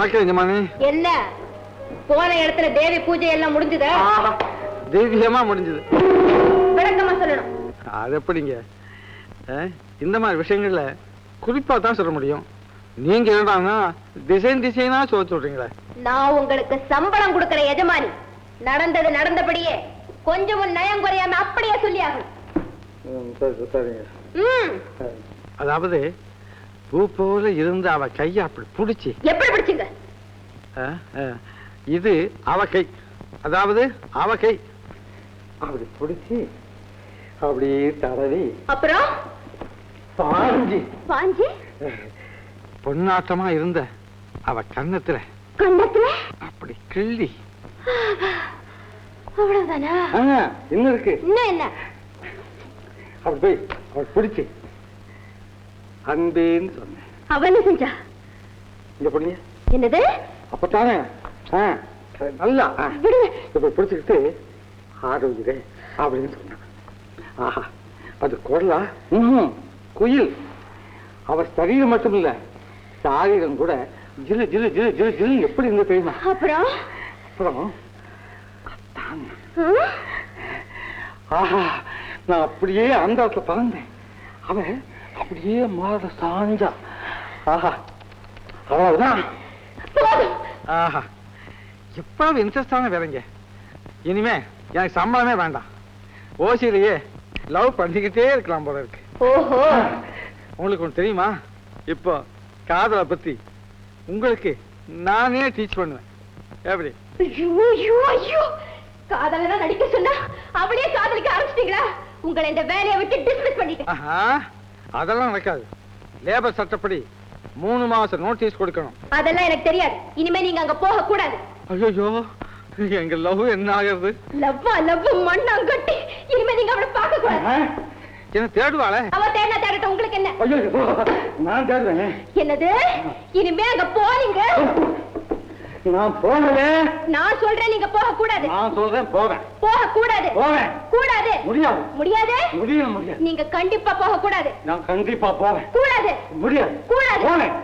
நடக்குது எஜமானி. என்ன போன இடத்துல தேவி பூஜை எல்லாம் முடிஞ்சதா? தெய்வீகமா முடிஞ்சது. விளக்கமா சொல்லணும். அது எப்படிங்க? இந்த மாதிரி விஷயங்கள்ல குறிப்பா தான் சொல்ல முடியும். நீங்க என்னடான்னா டிசைனா சொல்றீங்களே. நான் உங்களுக்கு சம்பளம் கொடுக்கிற எஜமானி. நடந்தது நடந்தபடியே கொஞ்சமும் நயம் குறையாம அப்படியே சொல்லியாகணும். அதாவது பூ போல இருந்து அவ கைய அப்படி புடிச்சு. எப்படி பிடிச்சுங்க? இது அவ கை, அதாவது அவ கை அப்படி புடிச்சு அப்படி தடவி அப்புறம் பாஞ்சி பாஞ்சி பொன்னாட்டமா இருந்த அவ கண்ணத்துல அப்படி கிள்ளி. அவ்வளவுதானா? இன்னும் இருக்கு. இன்னும் என்ன? அப்படி போய் அவள் பிடிச்சு அன்பேன்னு சொன்னேன். அவ என்ன செஞ்சா? இங்க போனீங்க. என்னது? அப்பத்தானே நல்லா இப்ப பிடிச்சுக்கிட்டு ஆடுகிறே அப்படின்னு சொன்னான். ஆஹா, அது குரலா? குயில். அவ சரீரம் மட்டும் இல்ல, சாரீரம் கூட ஜிலு ஜிலு ஜிலு ஜிலு ஜிலு எப்படி இருந்து தெரியுமா? அப்புறம் அப்புறம் ஆஹா, நான் அப்படியே அந்த இடத்துல பறந்தேன். அவன் அப்படியே மாற சாஞ்சா. ஆஹா, அவ்வளவுதான். ஆஹா, எப்பாவது இன்ட்ரெஸ்டான வேலைங்க. இனிமே எனக்கு சம்பளமே வேண்டாம். ஓசிலேயே லவ் பண்ணிக்கிட்டே இருக்கலாம் போல இருக்கு. ஓஹோ, உங்களுக்கு ஒன்று தெரியுமா? இப்போ காதலை பத்தி உங்களுக்கு நானே டீச் பண்ணுவேன். எப்படி? காதலதான் நடிக்க சொன்னா அப்படியே காதலிக்க ஆரம்பிச்சிட்டீங்களா? உங்களை இந்த வேலையை விட்டு டிஸ்மிஸ் பண்ணிட்டேன். அதெல்லாம் நடக்காது. லேபர் சட்டப்படி 3 மாசம் நோட்டீஸ் கொடுக்கணும். அதெல்லாம் எனக்கு தெரியாது. இனிமே நீங்க அங்க போக கூடாது. ஐயோ, எங்க லவ் என்ன ஆகிறது? லவ் மண்ணாங்கட்டி. இனிமே நீங்க அவளை பார்க்க கூடாது. என்ன தேடுவாளே? அவ தேடினா தேடட்டும், உங்களுக்கு என்ன? ஐயோ, நான் தேடுவேன். என்னது? இனிமே அங்க போறீங்க? நான் போறேன். நான் சொல்றேன் நீங்க போக கூடாது. நான் சொல்றேன் போறேன். போக கூடாது. போறேன். கூடாது. முடியாது. முடியாது. முடியாது. நீங்க கண்டிப்பா போக கூடாது. நான் கண்டிப்பா போறேன். கூடாது. முடியாது. கூடாது. போறேன்.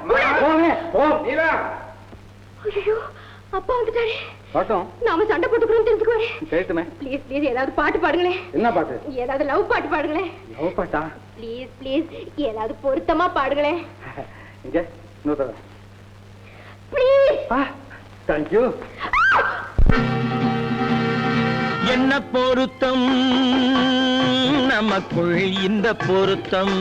போறேன். நீலா. ஐயோ, அப்பா வந்துட்டாரே. பாட்டம். நாம சண்டை போட்டுக்கிறோம் தெரிஞ்சுக்குவாரே. கேட்டுமே. ப்ளீஸ் ப்ளீஸ் ஏதாவது பாட்டு பாடுங்களேன். என்ன பாட்டு? ஏதாவது லவ் பாட்டு பாடுங்களேன். லவ் பாட்டா? ப்ளீஸ் ப்ளீஸ் ஏதாவது பொருத்தமா பாடுங்களேன். இங்க நோட்டா. ப்ளீஸ். Thank you. என்ன பொருத்தம் நமக்குள் இந்த பொருத்தம்.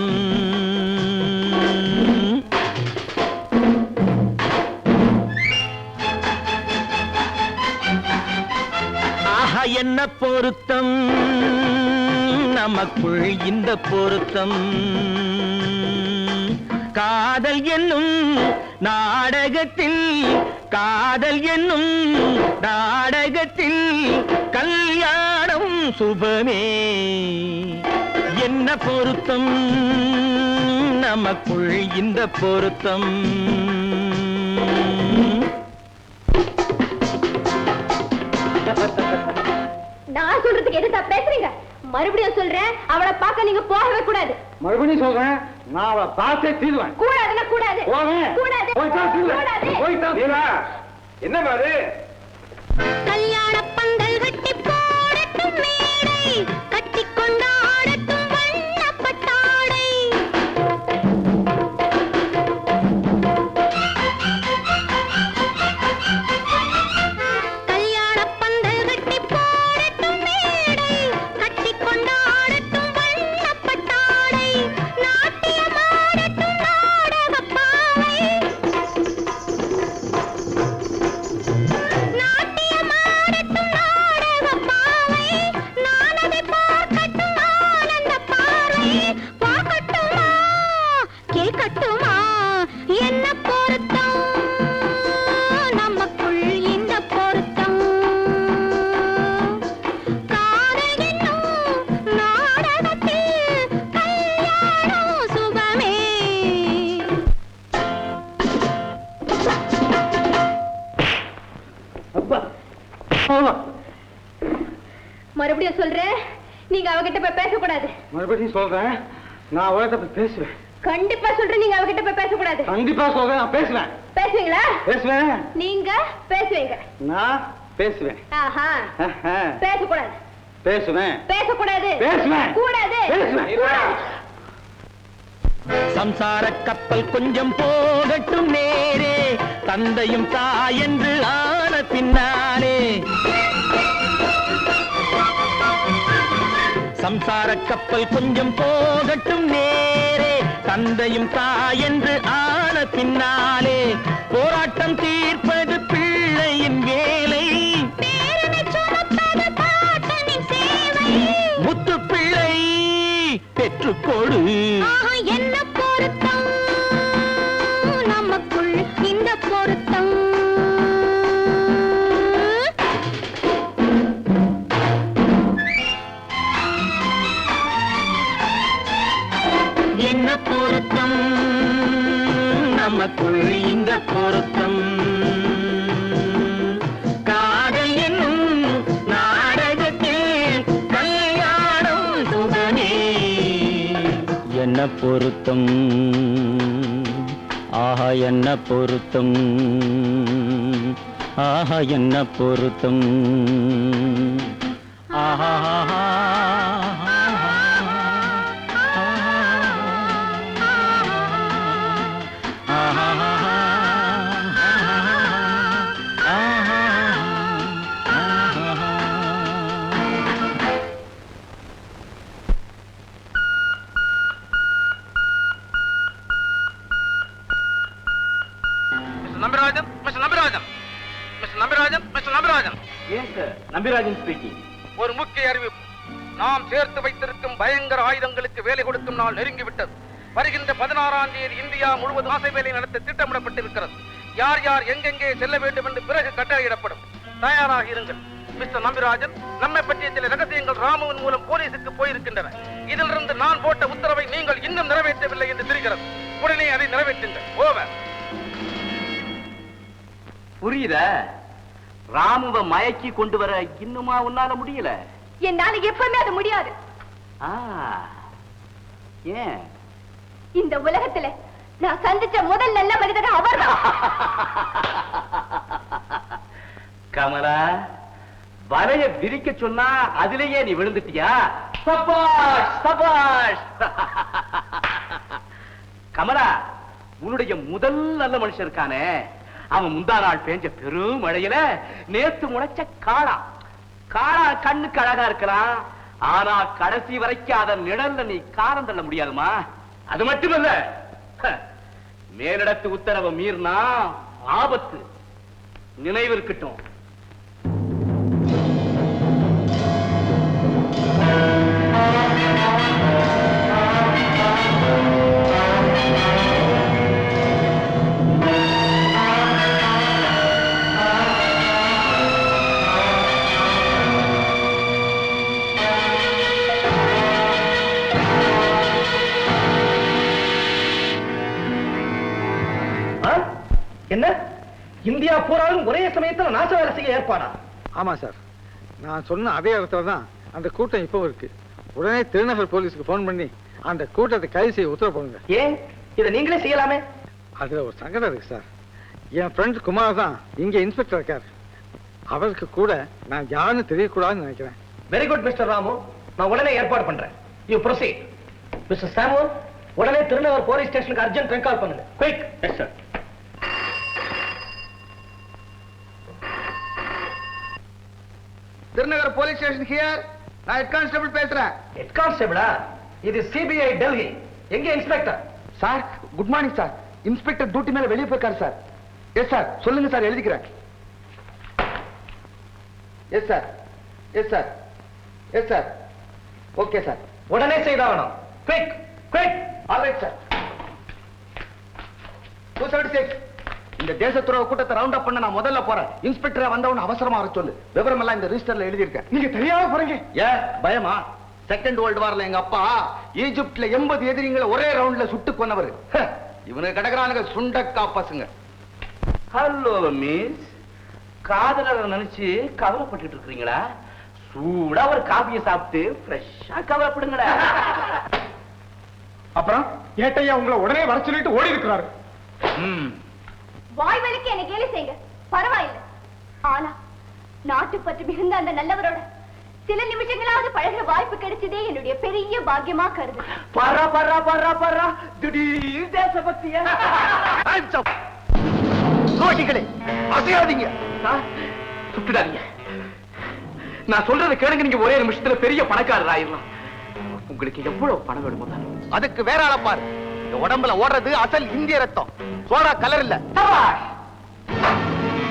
ஆஹா, என்ன பொருத்தம் நமக்குள் இந்த பொருத்தம். காதல் என்னும் நாடகத்தில், காதல் என்னும் நாடகத்தில் கல்யாணம் சுபமே. என்ன பொருத்தம் நமக்குள் இந்த பொருத்தம். நான் சொல்றதுக்கு எதுக்கு பேசுறீங்க? மறுபடியும் சொல்றேன், அவளை பார்க்க நீங்க போகவே கூடாது. மறுபடியும் சொல்றேன், நான் அவளை பார்த்தே தீருவேன். கூடாதுன்னா கூடாது. என்ன பாரு? கல்யாண பந்தல் கட்டி போடட்டும் மேடை, கட்டி கொண்டாடட்டும் வண்ணப்பட்டாடை. கல்யாண பந்தல் கட்டி போடட்டும் மேடை, கட்டி கொண்டாடட்டும் வண்ணப்பட்டாடை. நாட்டியமாடட்டும் நாடகப்பாவை. நாட்டியமாடட்டும் நாடகப்பாவை. நான் அதை பார்க்கட்டும் ஆனந்த பார்வை. பார்க்கட்டுமா கேட்கட்டுமா என்ன பொருத்தம் நமக்குள் இந்த பொருத்தம். காதல் என்னும் நாடகத்தில் கல்யாணம் சுபமே. மறுபடியும் சொல்றேன், நீங்க அவகிட்ட போய் பேசக்கூடாது. மறுபடியும் சொல்றேன், நான் அவகிட்ட போய் பேசுவேன். கண்டிப்பா சொல்றேன், நீங்க அவகிட்ட போய் பேசக்கூடாது. கண்டிப்பா சொல்றேன், நான் பேசுவேன். பேசுவீங்களா? பேசுவேன். நீங்க பேசுவீங்க. நான் பேசுவேன். ஆஹா. பேசக்கூடாது. பேசுவேன். பேசக்கூடாது. பேசுவேன். கூடாது. பேசுவேன். சம்சார கப்பல் கொஞ்சம் போகட்டும் நேரே, தந்தையும் தாயென்று ஆன பின்னாலே. சம்சார கப்பல் கொஞ்சம் போகட்டும் நேரே, தந்தையும் தாயென்று ஆன பின்னாலே. போராட்டம் தீர்ப்பது பிள்ளையின் வேலை, முத்து பிள்ளை பெற்றுக்கொடு. என்ன பொருத்தம் நமக்குள் இந்த பொருத்தம். என்ன பொருத்தம் நமக்குள் இந்த பொருத்தம். காதல் என்னும் நாடகத்தில் கல்யாணம் சுகனே. என்ன பொருத்தம், ஆஹா என்ன பொருத்தம், ஆஹா என்ன பொருத்தம், ஆஹா. நம்பிராஜன் ஸ்பீக்கிங். ஒரு முக்கிய அறிவிப்பு. நாம் சேர்த்து வைத்திருக்கும் பயங்கர ஆயுதங்களுக்கு வேலை கொடுக்கும் நாள் நெருங்கிவிட்டது. வருகின்ற 16ஆம் தேதி இந்தியா முழுவதும் ஆசை வேலை நடத்த திட்டமிடப்பட்டிருக்கிறது. யார் யார் எங்கெங்கே செல்ல வேண்டும் என்று பிறகு கட்டளையிடப்படும். தயாராக இருங்கள். மிஸ்டர் நம்பிராஜன், நம்மை பற்றிய சில ரகசியங்கள் ராமுவின் மூலம் போலீசுக்கு போயிருக்கின்றன. இதிலிருந்து நான் போட்ட உத்தரவை நீங்கள் இன்னும் நிறைவேற்றவில்லை என்று தெரிகிறது. உடனே அதை நிறைவேற்றுங்கள். ஓவர். புரியுத? ராமுவ மயக்கி கொண்டு வர இன்னுமா உன்னால முடியல? என்னால எப்பவுமே அது முடியாது. ஏன்? இந்த உலகத்துல நான் சந்திச்ச முதல் நல்ல மனிதர் அவர்தான். கமலா, வலைய விரிக்க சொன்னா அதிலேயே நீ விழுந்துட்டியா? சபாஷ் சபாஷ். கமலா, உன்னுடைய முதல் நல்ல மனுஷன் இருக்கானே, அவன் முந்தா நாள் பேஞ்ச பெரும் மழையில நேத்து முளைச்ச காளா. காளா கண்ணுக்கு அழகா இருக்கலாம், ஆனா கடைசி வரைக்கும் அதன் நிழல்ல நீ காரம் தள்ள முடியாதுமா. அது மட்டுமல்ல, மேலிடத்து உத்தரவை மீறினா ஆபத்து. நினைவு இருக்கட்டும். என்ன, இந்தியா பூராவும் ஒரே சமயத்தில் நாச வேலை செய்ய ஏற்பாடா? ஆமா சார், நான் சொன்ன அதே இடத்துல தான் அந்த கூட்டம் இப்போ இருக்கு. உடனே திருநகர் போலீஸுக்கு போன் பண்ணி அந்த கூட்டத்தை கைது செய்ய உத்தரவு போடுங்க. ஏன், இதை நீங்களே செய்யலாமே. அதுல ஒரு சங்கடம் இருக்கு சார். என் ஃப்ரெண்ட் குமார் தான் இங்க இன்ஸ்பெக்டர் இருக்கார். அவருக்கு கூட நான் யாருன்னு தெரியக்கூடாதுன்னு நினைக்கிறேன். வெரி குட் மிஸ்டர் ராமு, நான் உடனே ஏற்பாடு பண்றேன். You proceed. மிஸ்டர் சாமுவல், உடனே திருநகர் போலீஸ் ஸ்டேஷனுக்கு அர்ஜென்ட் ரெக்கால் பண்ணுங்க. Quick. Yes sir. Thirunagar police station here. நான் ஹெட் கான்ஸ்டபிள் பேசுறேன். ஹெட் கான்ஸ்டபிளா? இது சிபிஐ டெல்லி. எங்க inspector? Sir, good morning sir. Inspector duty மேல வெளியே போயிருக்காரு சார். எஸ் சார், சொல்லுங்க சார், எழுதிக்கிறேன். Yes sir, yes sir, yes sir. Okay sir, உடனே செய்தாகணும். Quick quick. Alright sir. 276. இந்த தேசத்துறவு கூட்டத்தை ரவுண்ட் அப் பண்ண நான் முதல்ல போறேன். இன்ஸ்பெக்டரை வந்தவன அவசரமா வர சொல்லு. விவரம் எல்லாம் இந்த ரெஜிஸ்டர்ல எழுதி இருக்கேன். நீங்க தெரியாம போறீங்க. ஏன் பயமா? செகண்ட் வேர்ல்ட் வார்ல எங்க அப்பா ஈஜிப்ட்ல 80 எதிரிங்களை ஒரே ரவுண்ட்ல சுட்டு கொன்னவர். இவனுக்கு கிடக்குறானுங்க சுண்டக்கா பசங்க. ஹலோ மிஸ், காதலரை நினைச்சு கவலைப்பட்டு இருக்கீங்களா? சூடா ஒரு காபியை சாப்பிட்டு ஃப்ரெஷ்ஷா கவலைப்படுங்களா. அப்புறம் ஏட்டையா உங்களை உடனே வர சொல்லிட்டு ஓடி இருக்கிறாரு. வாய் வலிக்கு என்ன கேலி செய்யுங்க, பரவாயில்லை. ஆனா நாட்டு பற்றி மிகுந்த அந்த நல்லவரோட சில நிமிஷங்களாவது பழகிற வாய்ப்பு கிடைச்சதே என்னுடைய பெரிய பாக்கியமா கருது. பரா பரா பரா பரா திடீர் தேசபக்தியா. அசையாதீங்க, சுட்டுடாதீங்க. நான் சொல்றதை கேளுங்க. நீங்க ஒரே நிமிஷத்துல பெரிய பணக்காரர் ஆயிடலாம். உங்களுக்கு எவ்வளவு பணம் வேணுமோ தான். அதுக்கு வேற ஆள பாரு. இந்த உடம்புல ஓடுறது அசல் இந்திய ரத்தம், சோடா கலர் இல்ல.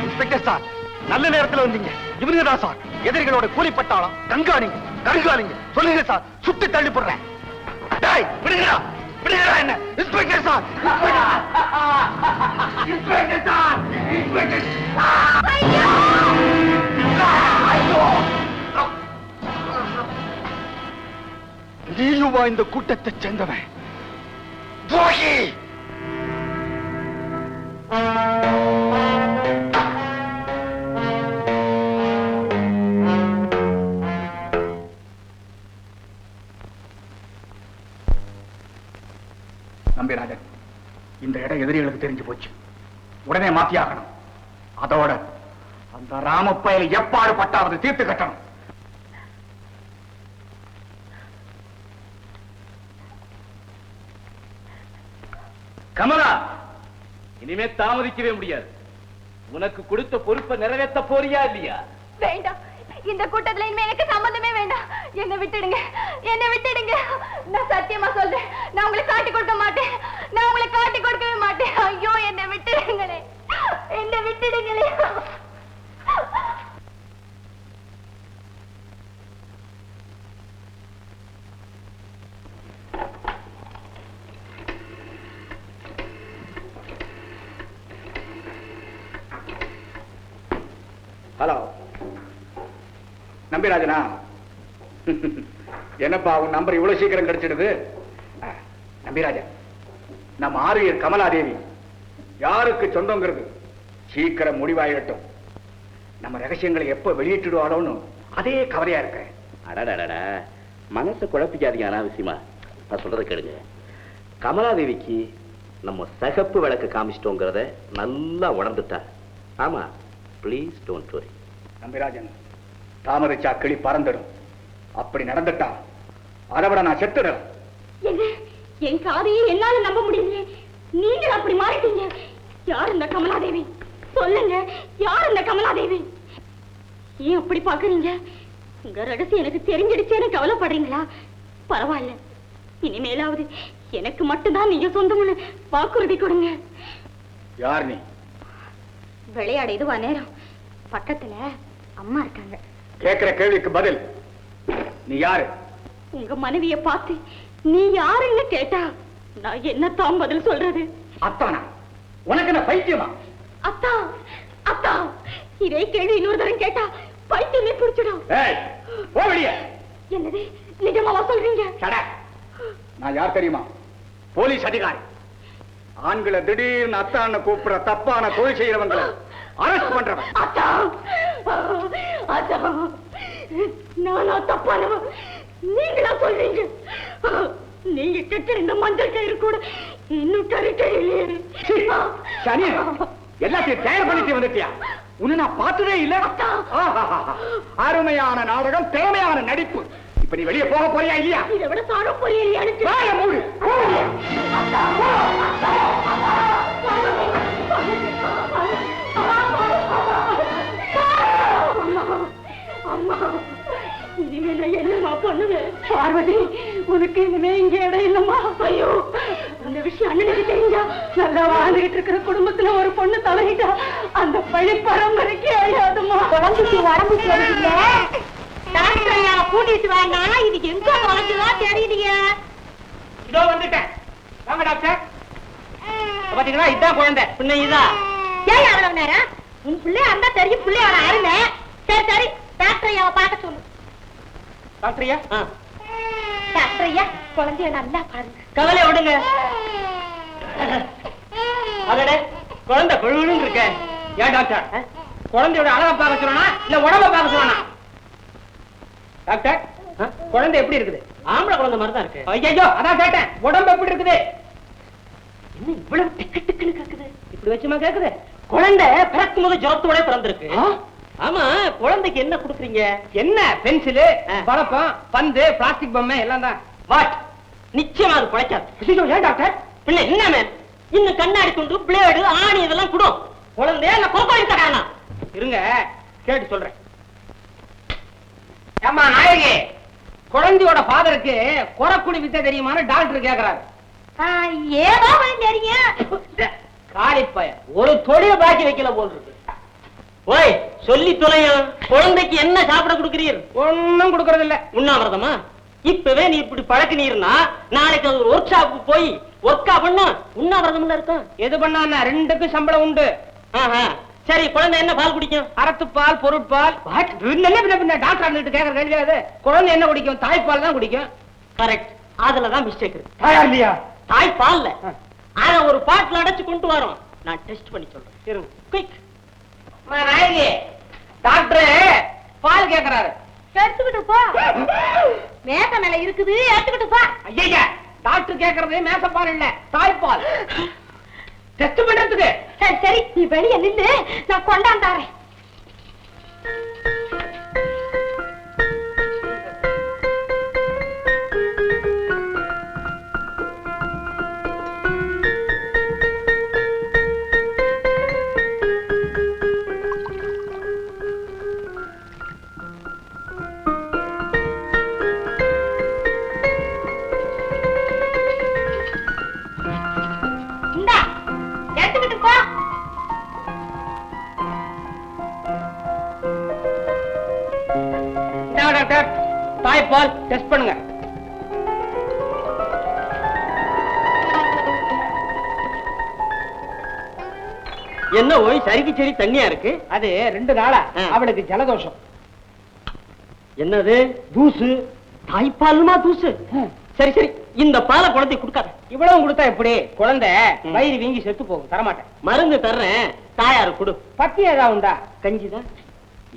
இன்ஸ்பெக்டர் சார், நல்ல நேரத்துல வந்தீங்க. இவங்க தான் சார் எதிரிகளோட கூலிப்பட்டாளம். கண்காணிங்க, கண்காணிங்க. சொல்லுங்க சார், சுட்டு தள்ளி போடுறேன். விடுங்கடா, விடுங்கடா என்ன. Inspector sir, inspector sir, inspector நீயுமா இந்த கூட்டத்தை சேர்ந்தவன்? துரோகி! நம்பிராஜன், இந்த இடம் எதிரிகளுக்கு தெரிஞ்சு போச்சு. உடனே மாத்தியாகணும். அதோட அந்த ராமப்பயலை எப்பாடு பட்டாவது தீர்த்து கட்டணும். கமலா, இனிமே தாமதிக்கவே முடியாது. உனக்கு கொடுத்த பொறுப்பை நிறைவேற்ற போறியா இல்லையா? வேண்டாம், இந்த கூட்டத்துல இனிமே எனக்கு சம்பந்தமே வேண்டாம். என்ன விட்டுடுங்க, என்ன விட்டுடுங்க. நான் சத்தியமா சொல்றேன், நான் உங்களை காட்டி கொடுக்க மாட்டேன். நான் உங்களை காட்டி கொடுக்கவே மாட்டேன். ஐயோ, என்ன விட்டுடுங்களே, என்ன விட்டுடுங்களே. ஹலோ, நம்பிராஜனா? என்னப்பா உன் நம்பர் இவ்வளவு சீக்கிரம் கிடைச்சிடுது? நம்பிராஜன், நம்ம ஆரியர் கமலாதேவி யாருக்கு சொந்தங்கிறது சீக்கிரம் முடிவாயிடட்டும். நம்ம ரகசியங்களை எப்ப வெளியிட்டுடுவாளோன்னு அதே கவலையா இருக்க. அடடடட, மனசை குழப்பிக்காதீங்க அனாவசியமா. நான் சொல்றதை கேளுங்க. கமலாதேவிக்கு நம்ம சகப்பு விளக்கு காமிச்சிட்டோங்கிறத நல்லா உணர்ந்துட்டா. ஆமா, ப்ளீஸ் டோன்ட் வரி. நம்பிராஜன், தாமரைச்சா கிளி பறந்துடும். அப்படி நடந்துட்டா அதை விட நான் செத்துடுறேன். என்ன, என் காதையை என்னால நம்ப முடியலையே. நீங்க அப்படி மாறிட்டீங்க. யார் இந்த கமலாதேவி? சொல்லுங்க, யார் இந்த கமலாதேவி? ஏன் அப்படி பாக்குறீங்க? உங்க ரகசியம் எனக்கு தெரிஞ்சிடுச்சேன்னு கவலைப்படுறீங்களா? பரவாயில்ல, இனிமேலாவது எனக்கு மட்டும்தான் நீங்க சொந்தம்னு வாக்குறுதி கொடுங்க. யார் நீ? விளையாட இதுவா நேரம். பக்கத்துல அம்மா இருக்காங்க. கேட்கிற கேள்விக்கு பதில். நீ யாரு? உங்க மனைவிய பார்த்து நீ யாருன்னு கேட்டா நான் என்னத்தான் பதில் சொல்றது? அத்தானா? உனக்கு என்ன பைத்தியமா? அத்தா, அத்தா, இதே கேள்வி இன்னொரு தரம் கேட்டா பைத்தியமே பிடிச்சிடும். என்னது, நிஜமாவா சொல்றீங்க? நான் யார் தெரியுமா? போலீஸ் அதிகாரி. ஆண்களை திடீர்னு அத்தான்னு கூப்பிடுற தப்பான தொழில் செய்யறவங்களை அரெஸ்ட் பண்றவன். அத்தா, அத்தா, நானா தப்பானவன்? நீங்களா சொல்றீங்க? நீங்க கெட்ட இந்த மஞ்சள் கயிறு கூட இன்னும் கருக்கையிலே. எல்லாத்தையும் தயார் பண்ணிட்டு வந்துட்டியா? உன்னை நான் பார்த்ததே இல்ல. அருமையான நாடகம், திறமையான நடிப்பு. இப்ப நீ வெளியே போக போறியா இல்லையா? இதை விட சாட போறியா? அம்மா, இனிமே நான் என்னமா பண்ணுவேன்? பார்வதி, உனக்கு இனிமே இங்க இடம் இல்லம்மா. ஐயோ, அந்த விஷயம் அண்ணனுக்கு தெரிஞ்சா நல்லா வாழ்ந்துகிட்டு இருக்கிற குடும்பத்துல ஒரு பொண்ணு தலையிட்டா அந்த பழி பரம்பரைக்கு அழியாதுமா. குழந்தைக்கு உடம்பு சரியில்ல, டாக்டர் கூட்டிட்டு வாங்க. இது எங்க குழந்தைதான் தெரியுதுங்க. இதோ வந்துட்டேன். வாங்க டாக்டர். பாத்தீங்களா, இதான் குழந்தை. பின்ன இதா ஏன் அவ்வளவு நேரம்? உன் பிள்ளையா இருந்தா தெரியும், பிள்ளையோட அருமை. சரி சரி, டாக்டர் ஐயாவை பார்க்க சொல்லு. டாக்டர் ஐயா? டாக்டர் ஐயா, குழந்தைய நல்லா பாருங்க. கவலை விடுங்க. அதோட குழந்தை கொழுன்னு இருக்க. ஏன் டாக்டர், குழந்தையோட அழகை பார்க்க சொல்லனா இல்ல உடம்ப பார்க்க சொல்லனா? டாக்டர், குழந்தை எப்படி இருக்குது? ஆம்பளை குழந்தை மாதிரி தான் இருக்கு. ஐயோ, அதான் கேட்டேன். உடம்பு எப்படி இருக்குது? என்ன இவ்வளவு டிக்கு டிக்குன்னு கேக்குது? இப்படி வச்சுமா கேக்குது? குழந்தை பிறக்கும் போது ஜுரத்தோட பிறந்திருக்கு. ஆமா, குழந்தைக்கு என்ன கொடுக்குறீங்க? என்ன பென்சிலு, பழப்பம், பந்து, பிளாஸ்டிக் பொம்மை எல்லாம் தான். வாட்? நிச்சயமா அது குழைக்காது. ஏன் டாக்டர்? பின்ன என்ன மேம், இன்னும் கண்ணாடி துண்டு, பிளேடு, ஆணி இதெல்லாம் கொடு. குழந்தைய நான் கோப்பாடி தரானா? இருங்க, கேட்டு சொல்றேன். ஏம்மா நாயகி, குழந்தையோட ஃபாதருக்கு குறக்குடி வித்தை தெரியுமான்னு டாக்டர் கேக்குறாரு. ஏதோ தெரியும். காலிப்பய ஒரு தொழில் பாக்கி வைக்கல போல் இருக்கு. ஓய், சொல்லி தொலையும். குழந்தைக்கு என்ன சாப்பிட கொடுக்கிறீர்? ஒன்னும் கொடுக்கறது இல்ல. உண்ணாவிரதமா? இப்பவே நீ இப்படி பழக்கினீர்னா நாளைக்கு ஒரு ஒர்க் ஷாப்புக்கு போய் ஒர்க்கா பண்ணா உண்ணாவிரதம் இருக்கும். எது பண்ணா ரெண்டுக்கும் சம்பளம் உண்டு. சரி, குழந்தை என்ன பால் குடிக்கும்? அறத்துப்பால், பொருட்பால். டாக்டர் கேக்குற கேள்வி. குழந்தை என்ன குடிக்கும்? தாய்ப்பால் தான் குடிக்கும். கரெக்ட். அதுலதான் மிஸ்டேக் இருக்கு. தாயா இல்லையா? தாய்ப்பால்ல அத ஒரு பாட்டில் அடைச்சு கொண்டு வரோம். நான் டெஸ்ட் பண்ணி சொல்றேன். குயிக். நாயகி, டாக்டர் பால் கேக்குறாரு. எடுத்துக்கிட்டு போ. மேச மேல இருக்குது, எடுத்துக்கிட்டு போ. ஐயா, டாக்டர் கேக்குறது மேசப்பால் இல்ல, தாய்ப்பால். டெஸ்ட் பண்றதுக்கு. சரி, நீ வெளியே நில்லு, நான் கொண்டாந்தாரேன். தாய்ப்பால் டெஸ்ட் பண்ணுங்க. என்ன ஓய், சரிக்கு சரி தண்ணியா இருக்கு? அது 2 நாளா அவளுக்கு ஜலதோஷம். என்னது தூசு? தாய்ப்பாலுமா தூசு? சரி சரி, இந்த பாலை குழந்தை கொடுக்காத. இவ்வளவு கொடுத்தா எப்படி? குழந்தை வயிறு வீங்கி செத்து போகும். தரமாட்டேன். மருந்து தர்றேன், தாயாரு கொடு. பத்தி ஏதாவது உண்டா? கஞ்சிதான்.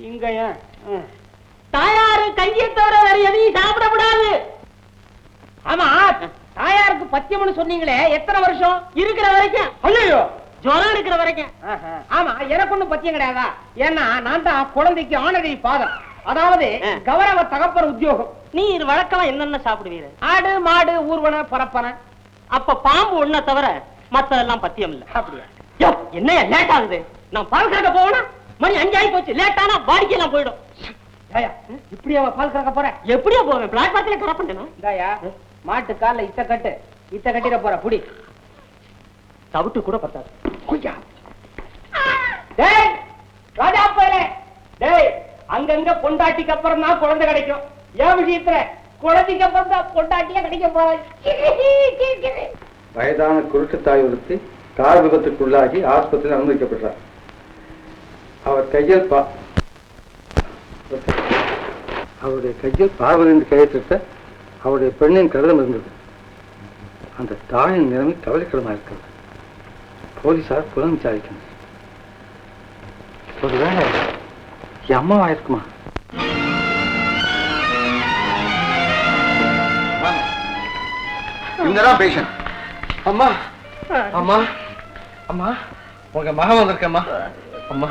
இங்கயா? தாயாரு கஞ்சியை தவிர வேற எதையும் சாப்பிடக்கூடாது. ஆமா, தாயாருக்கு பத்தியம்னு சொன்னீங்களே, எத்தனை வருஷம்? இருக்கிற வரைக்கும். ஐயோ, ஜுரம் இருக்கிற வரைக்கும். ஆமா, எனக்கு ஒண்ணும் பத்தியம் கிடையாதா? ஏன்னா நான் தான் குழந்தைக்கு ஆனரி பாதம், அதாவது கௌரவ தகப்பர் உத்தியோகம். நீர் வழக்கமா என்னென்ன சாப்பிடுவீரு? ஆடு, மாடு, ஊர்வன, பரப்பன. அப்ப பாம்பு ஒண்ண தவிர மத்ததெல்லாம் பத்தியம் இல்ல. அப்படியா? என்ன லேட் ஆகுது? நான் பால் கறக்க போவேனா? மணி 5 ஆகி போச்சு. லேட்டானா வாடிக்கையெல்லாம் போயிடும். இப்படியா பால் கறக்க போற? எப்படியா போவேன்? பிளாட்பாரத்துல கறப்பேன். தாயா, மாட்டு கால இத்த கட்டிட போற புடி. தவிட்டு கூட பத்தாது. டேய் ராஜா போயிலே, டேய் அங்கங்க பொண்டாட்டிக்கு அப்புறம் தான் குழந்தை கிடைக்கும். ஏன் விஷயத்துல குழந்தைக்கு அப்புறம் தான் பொண்டாட்டியா கிடைக்க போறாங்க. வயதான குருட்டு தாய் ஒருத்தி கார் விபத்துக்குள்ளாகி ஆஸ்பத்திரியில் அனுமதிக்கப்பட்டார். அவர் கையில் அவருடைய கையில் பார்வதியின் கையெழுத்திட்ட அவருடைய பெண்ணின் கடிதம் இருந்தது. அந்த தாயின் நிலைமை கவலைக்கிடமாக இருக்கிறது. போலீசார் புலம் விசாரிக்கணும். ஒருவேளை அம்மாவா இருக்குமா? இங்கதான் பேஷண்ட். அம்மா அம்மா அம்மா, உங்க மகன் வந்திருக்கம்மா. அம்மா,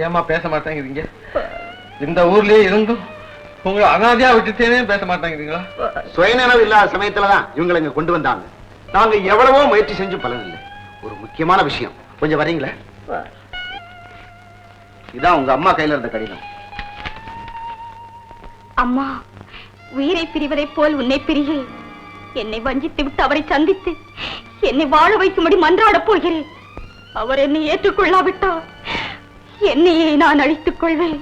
ஏமா பேச மாட்டேங்கிறீங்க? இந்த ஊர்லயே இருந்தும் உங்களை அனாதையா விட்டுட்டேனே பேச மாட்டேங்கிறீங்களா? சுயநினைவு இல்லாத சமயத்துலதான் இவங்களை இங்க கொண்டு வந்தாங்க. நாங்க எவ்வளவோ முயற்சி செஞ்சு பலன் இல்லை. ஒரு முக்கியமான விஷயம், கொஞ்சம் வரீங்களா? இதான் உங்க அம்மா கையில இருந்த கடிதம். அம்மா, உயிரை பிரிவதை போல் உன்னை பிரிகிறேன். என்னை வஞ்சித்து விட்டு அவரை சந்தித்து என்னை வாழ வைக்கும்படி மன்றாடப் போகிறேன். அவர் என்னை ஏற்றுக்கொள்ளாவிட்டால் என்னையே நான் அழித்துக் கொள்வேன்.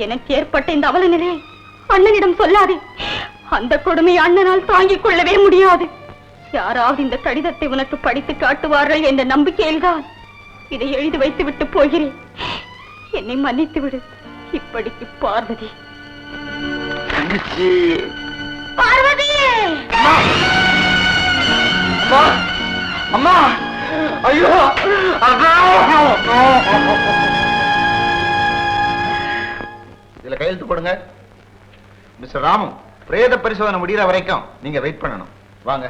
எனக்கு ஏற்பட்ட இந்த அவல நிலையை அண்ணனிடம் சொல்லாதே. அந்த கொடுமை அண்ணனால் தாங்கிக் கொள்ளவே முடியாது. யாராவது இந்த கடிதத்தை உனக்கு படித்து காட்டுவார்கள் என்ற நம்பிக்கையில்தான் இதை எழுதி வைத்து விட்டு போகிறேன். என்னை மன்னித்து விடு. இப்படிக்கு பார்வதி. பார்வதி! அம்மா! ஐயோ! இதுல கையெழுத்து போடுங்க. மிஸ்டர் ராமு, பிரேத பரிசோதனை முடிகிற வரைக்கும் நீங்க வெயிட் பண்ணணும். வாங்க.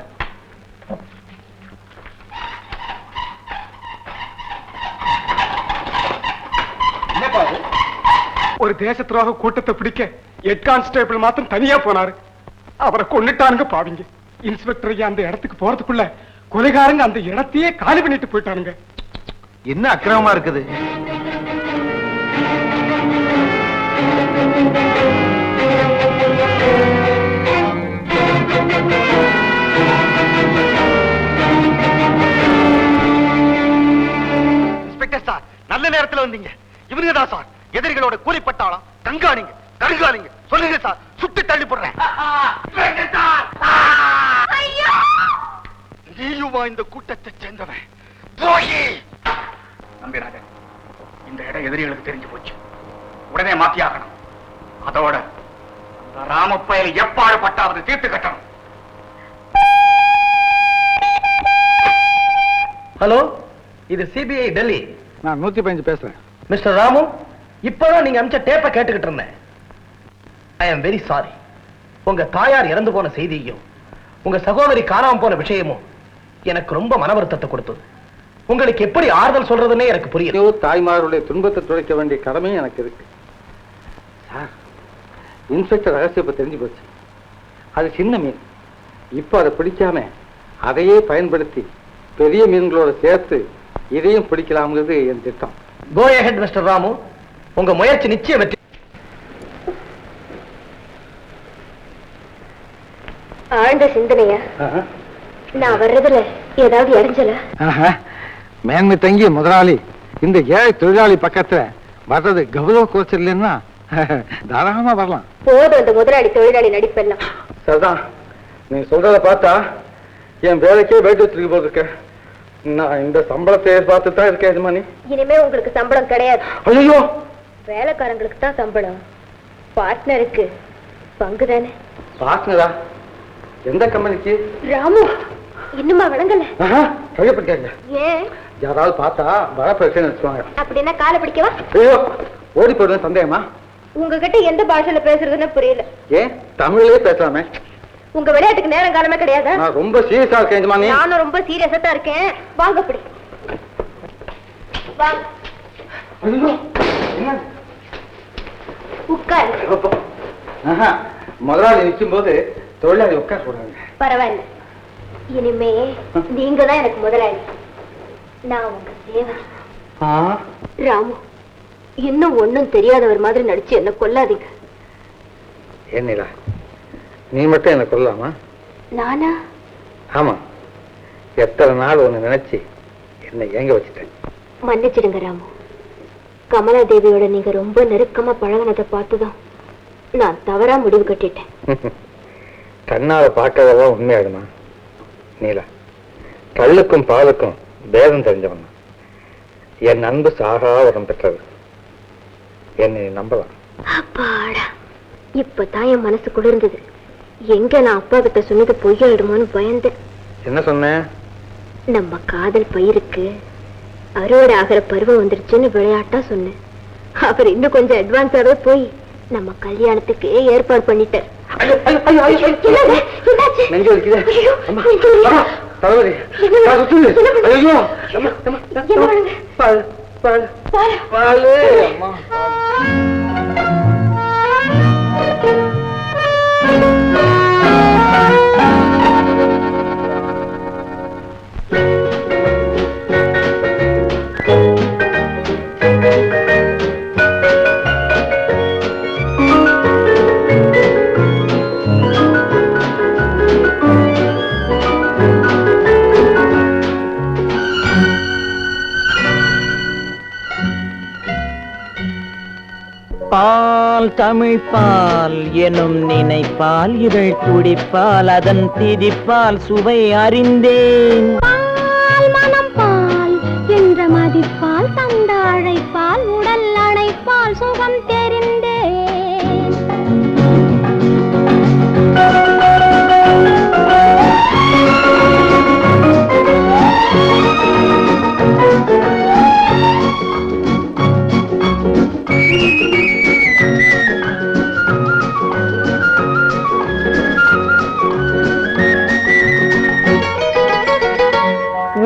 ஒரு தேச துரோக கூட்டத்தை பிடிக்க ஹெட் கான்ஸ்டேபிள் மாத்திரம் தனியா போனாரு. அவரை கொன்னுட்டானுங்க பாவிங்க. இன்ஸ்பெக்டர் ஐயா அந்த இடத்துக்கு போறதுக்குள்ள கொலைகாரங்க அந்த இடத்தையே காலி பண்ணிட்டு போயிட்டானுங்க. என்ன அக்கிரமமா இருக்குது? இன்ஸ்பெக்டர் சார், நல்ல நேரத்துல வந்தீங்க. இவனுங்க தான் சார் எதிரிகளோட கூலிப்பட்டாளம். கண்காணிங்க கண்காணிங்க. சொல்லுங்க சார், சுட்டு தள்ளி போடுறேன். நீயுமா இந்த கூட்டத்தை சேர்ந்தவன்? துரோகி! நம்பிராஜன், இந்த இடம் எதிரிகளுக்கு தெரிஞ்சு போச்சு. உடனே மாத்தியாகணும். அதோட அந்த ராமப்பயல் எப்பாடு பட்டாவது தீர்த்து கட்டணும். ஹலோ, இது சிபிஐ டெல்லி. நான் 115 பேசுறேன். மிஸ்டர் ராமு, இப்பதான் நீங்க அமிச்ச டேப்பை கேட்டுக்கிட்டு இருந்தேன். I am very sorry. உங்க தாயார் இறந்து போன செய்தியும் உங்க சகோதரி காணாம போன விஷயமும் எனக்கு ரொம்ப மன வருத்தத்தை கொடுத்தது. உங்களுக்கு எப்படி ஆறுதல் சொல்றதுன்னே எனக்கு புரியல. தாய்மாருடைய துன்பத்தை துடைக்க வேண்டிய கடமையும் எனக்கு இருக்கு சார். இன்ஸ்பெக்டர் ரகசியத்தை தெரிஞ்சு போச்சு. அது சின்ன மீன். இப்போ அதை பிடிக்காம அதையே பயன்படுத்தி பெரிய மீன்களோட சேர்த்து இதையும் பிடிக்கலாம்ங்கிறது என் திட்டம். கோ அஹெட் மிஸ்டர் ராமு, உங்க முயற்சி நிச்சயம் வெற்றி. ஆழ்ந்த சிந்தனையா? நான் வர்றதுல ஏதாவது இடைஞ்சல? மேன்மை தங்கிய முதலாளி இந்த ஏழை தொழிலாளி பக்கத்துல வர்றது கௌரவ குறைச்சல் இல்லைன்னா தாராளமா வரலாம். போதும் அந்த முதலாளி தொழிலாளி நடிப்பெல்லாம். சரிதான், நீங்க சொல்றத பார்த்தா என் வேலைக்கே வெயிட் வச்சிருக்க போது இருக்க. நான் இந்த சம்பளத்தை எதிர்பார்த்து தான் இருக்கேன் எஜமானி. இனிமே உங்களுக்கு சம்பளம் கிடையாது. ஐயோ, வேலைக்காரங்களுக்கு தான் சம்பளம். பார்ட்னருக்கு பங்கு தானே. பார்ட்னரா? எந்த கம்பெனிக்கு? ராமு, இன்னுமா விளங்கல? கையப்படிக்காங்க. ஏன்? யாராவது பார்த்தா வரப்பேன்னு வச்சுவாங்க. அப்படின்னா காலை பிடிக்கவா? ஐயோ, ஓடி போயிடுவேன். சந்தேகமா? உங்ககிட்ட எந்த பாஷையில பேசுறதுன்னு புரியல. ஏன் தமிழ்லயே பேசலாமே. உங்க விளையாட்டுக்கு நேரம் காலமே கிடையாது. நான் ரொம்ப சீரியஸா இருக்கேன் எஜமானி. நானும் ரொம்ப சீரியஸா தான் இருக்கேன். வாங்க அப்படி வாங்க. உட்காரு. முதலாளி நிற்கும் போது தொழிலாளி உட்கார சொல்றாங்க. பரவாயில்ல, இனிமே நீங்க தான் எனக்கு முதலாளி. நான் உங்க சேவை. ராமு, இன்னும் ஒண்ணும் தெரியாதவர் மாதிரி நடிச்சு என்ன கொல்லாதீங்க. என்னடா, நீ மட்டும் என்ன கொல்லலாமா? நானா? ஆமா, எத்தனை நாள் ஒண்ணு நினைச்சு என்ன ஏங்க வச்சுட்டேன். மன்னிச்சிடுங்க ராமு. கமலா தேவியோட நீங்க ரொம்ப நெருக்கமா பழகினதை பார்த்துதான் நான் தவறா முடிவு கட்டிட்டேன். கண்ணால பார்க்கறதெல்லாம் உண்மையாகுமா? நீலா, கல்லுக்கும் பாலுக்கும் பேதம் தெரிஞ்சவன். என் அன்பு சாகா வரம் பெற்றது. என்னை நம்பலாம். அப்பாடா, இப்பதான் என் மனசு குளிர்ந்தது. எங்க நான் அப்பா கிட்ட சொன்னது பொய்யாயிடுமோன்னு பயந்தேன். என்ன சொன்னேன்? நம்ம காதல் பயிருக்கு அறுவடை ஆகிற பருவம் வந்துருச்சுன்னு விளையாட்டா சொன்னேன். அவர் இன்னும் கொஞ்சம் அட்வான்ஸாவே போய் நம்ம கல்யாணத்துக்கு ஏற்பாடு பண்ணிட்டார். நெஞ்சு வலிக்குதே. தலைவலி. ஐயோ, பால் பால் பால். அம்மா, பால் தமிழ் பால் எனும் நினைப்பால் இதழ் குடிப்பால் அதன் திதிப்பால் சுவை அறிந்தேன். பால் மனம் பால் என்ற மதிப்பால் தந்த அழைப்பால் உடல் அணைப்பால் சுகம் தெரிந்தேன்.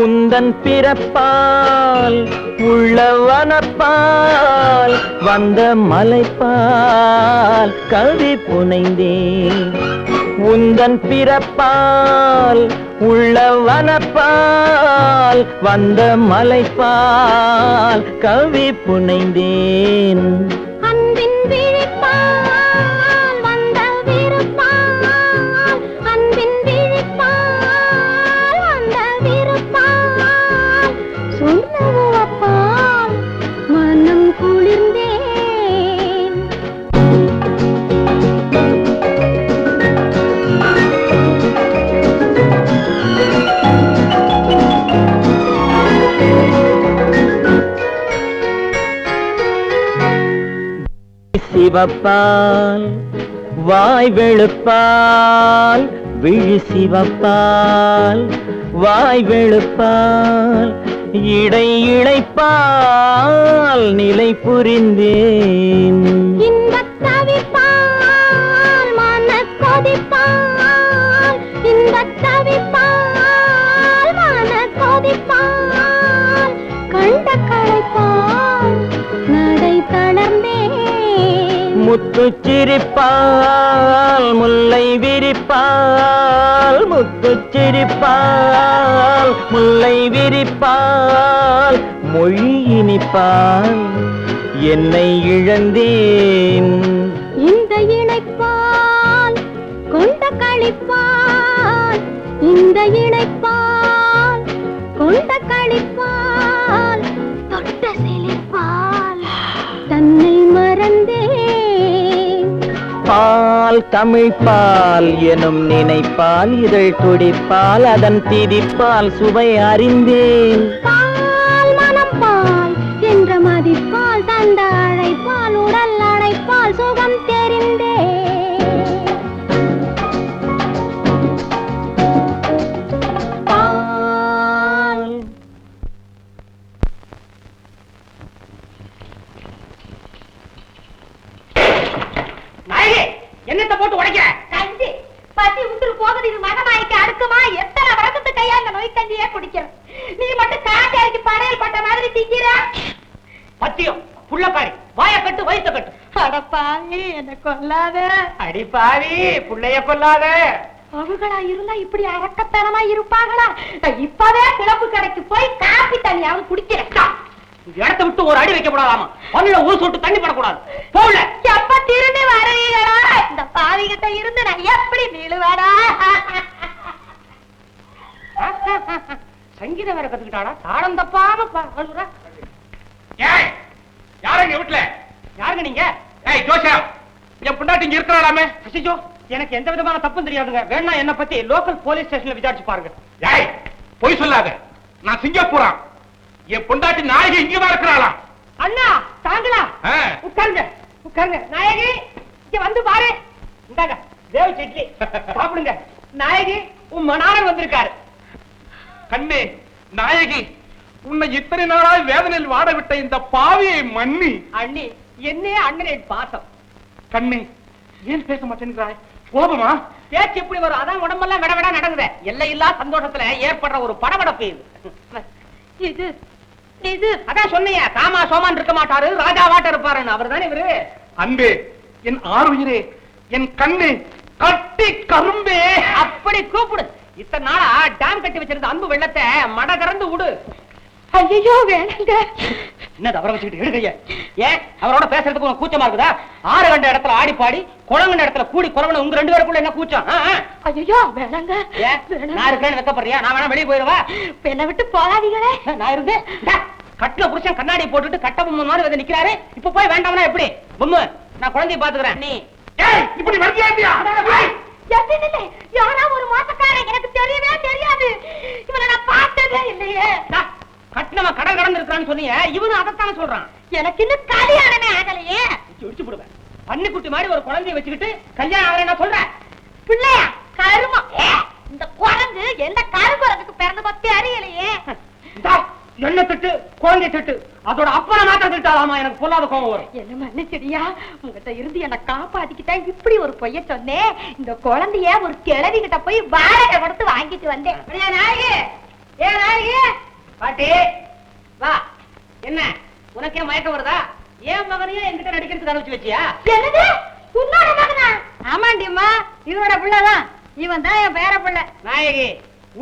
உந்தன் பிறப்பால் உள்ளவனப்பால் வந்த மலைப்பால் கவி புனைந்தேன் உந்தன் பிறப்பால் உள்ளவனப்பால் வந்த மலைப்பால் கவி புனைந்தேன் அன்பின் விழிப்பால் வந்த விருப்பால் அன்பின் விழிப்பால் வந்த விருப்பால் சொல்லவால் மனம் குளிர்ந்தேன் சிவப்பால் வாய் வெளுப்பால் விழி சிவப்பால் வாய் வெளுப்பால் இடை இழைப்பால் நிலை புரிந்தேன் இன்பத் தவிப்பால் மனக் கொதிப்பால் இன்பத் தவிப்பால் மனக் கொதிப்பால் கண்ட களைப்பால் நடை தளர்ந்தேன் முத்துச் சிரிப்பால் முல்லை விரிப்பால் முத்துச் சிரிப்பால் முல்லை விரிப்பால் மொழி இனிப்பால் என்னை இழந்தேன் இந்த இணைப்பால் கொண்ட களிப்பால் இந்த இணைப்பால் கொண்ட களிப்பால் தொட்ட சிலிப்பால் தன்னை மறந்தேன் பால் தமிழ் பால் எனும் நினைப்பால் இதழ் துடிப்பால் அதன் திதிப்பால் சுவை அறிந்தேன் பால் மனம் பால் என்ற மதிப்பால் தந்த அழைப்பால் உடல் அழைப்பால் சுகம் தெரிந்தேன் பால் நாயகி என்னத்தை போட்டு உடைக்கிற? கஞ்சி பசி உசுறு போகுது இது மகமாய்க்கு அடுக்குமா எத்தனை வருஷத்து கையா இந்த நோய் கஞ்சியே குடிக்கிறேன் நீ மட்டும் காட்டாரிக்கு படையல் பட்ட மாதிரி திங்கிற பத்தியம் புள்ளக்காரி வாய கட்டு வயித்த கட்டு. அடப்பாவி என்ன கொல்லாத அடி பாவி புள்ளைய கொல்லாத. அவங்களா இருந்தா இப்படி அரக்கத்தனமா இருப்பாங்களா இப்பவே கிளப்பு கடைக்கு போய் காப்பி தண்ணியாவது குடிக்கிறேன் இந்த இடத்தை விட்டு ஒரு அடி வைக்க கூடாதாமா பல்ல ஒரு சொட்டு தண்ணி படக்கூடாது போகல. எப்ப திரும்பி வருவீங்களா இந்த பாவிகிட்ட இருந்து நான் எப்படி நீளுவாடா சங்கீதம் வேற கத்துக்கிட்டாடா தாளம் தப்பாம கழுவுற. ஏய் யாரங்க வீட்டுல? யாருங்க நீங்க? ஏய் ஜோசியா என் பொண்டாட்டி இங்க இருக்கறாளாமே. அசிஜோ எனக்கு எந்த விதமான தப்பும் தெரியாதுங்க. வேணா என்ன பத்தி லோக்கல் போலீஸ் ஸ்டேஷன்ல விசாரிச்சு பாருங்க. ஏய் பொய் சொல்லாத. நான் சிங்கப்பூரா. என் பொண்டாட்டி நாயகி இங்கதான் இருக்கிறாளா? அண்ணா தாங்களா? உட்காருங்க உட்காருங்க. நாயகி இங்க வந்து பாரு. இந்தாங்க தேவ சட்னி சாப்பிடுங்க. நாயகி உன் மணாரன் வந்திருக்காரு. கண்ணே நாயகி உன்னை இத்தனை நாளாய் வேதனையில் வாட விட்ட இந்த பாவியை மன்னி. அண்ணி என்னே அண்ணனின் பாசம். கண்ணே ஏன் பேச மாட்டேங்கிறாய்? கோபமா? பேச்சு எப்படி வரும்? அதான் உடம்பெல்லாம் விட விட நடக்குது. எல்லையில்லா சந்தோஷத்துல ஏற்படுற ஒரு படபடப்பு இது. இது இது அதான் சொன்னீங்க காமா சோமான் இருக்க மாட்டாரு ராஜாவாட்ட இருப்பாருன்னு. அவர் தானே இவரு. அன்பே என் ஆறுயிரே என் கண்ணே கட்டி கரும்பே. அப்படி கூப்பிடு. இத்தனை நாளா டேம் கட்டி வச்சிருந்த அன்பு வெள்ளத்தை மட திறந்து விடு. ஐயோ வேணாங்க. என்ன அவரை வச்சுக்கிட்டு எடுக்கைய? ஏன் அவரோட பேசுறதுக்கு உனக்கு கூச்சமா இருக்குதா? ஆறு கண்ட இடத்துல ஆடி பாடி குளங்கண்ட இடத்துல கூடி குறவன உங்க ரெண்டு பேருக்குள்ள என்ன கூச்சம்? ஐயோ வேணாங்க. நான் இருக்கேன்னு வெக்கப்படுறியா? நான் வேணா வெளியே போயிருவா? என்னை விட்டு போகாதீங்களே. நான் இருந்து கட்டில புருஷன் கண்ணாடி போட்டுட்டு கட்ட பொம்மை மாதிரி வந்து நிக்கிறாரு. இப்ப போய் வேண்டாம்னா எப்படி? பொம்மை நான் குழந்தைய பாத்துக்கிறேன். நீ இப்படி வருதியா? யாரா ஒரு மோசக்காரன் எனக்கு தெரியவே தெரியாது. இவனை நான் பார்த்ததே இல்லையே. கட்டினவ கடல் கடந்து இருக்கிறான்னு சொன்னீங்க. இவனும் அதைத்தானே சொல்றான். எனக்கு இன்னும் கல்யாணமே ஆகலையே. இடிச்சு போடுவேன். பன்னிக்குட்டி மாதிரி ஒரு குழந்தைய வச்சுக்கிட்டு கல்யாணம் ஆகல நான் சொல்றேன். பிள்ளையா கருமம். இந்த குரங்கு எந்த கருங்குரங்குக்கு பிறந்த பத்தி அறியலையே. என்ன திட்டு குழந்தை திட்டு அதோட அப்பனை மாத்திரம் திட்டாலாமா? எனக்கு பொல்லாத கோபம் வரும். என்ன மன்னிச்சிடியா? உங்ககிட்ட இருந்து என்ன காப்பாத்திக்கிட்டேன். இப்படி ஒரு பொய்ய சொன்னேன். இந்த குழந்தைய ஒரு கிழவி கிட்ட போய் வாடகை கொடுத்து வாங்கிட்டு வந்தேன். நாயகி ஏ நாயகி பாட்டி வா. என்ன உனக்கே மயக்கம் வருதா? ஏன் மகனையே என்கிட்ட நடிக்கிறதுக்கு அனுப்பிச்சு வச்சியா? என்னது உன்னோட மகனா? ஆமாண்டிம்மா, இவனோட பிள்ளைதான். இவன் தான் என் பேர பிள்ளை. நாயகி,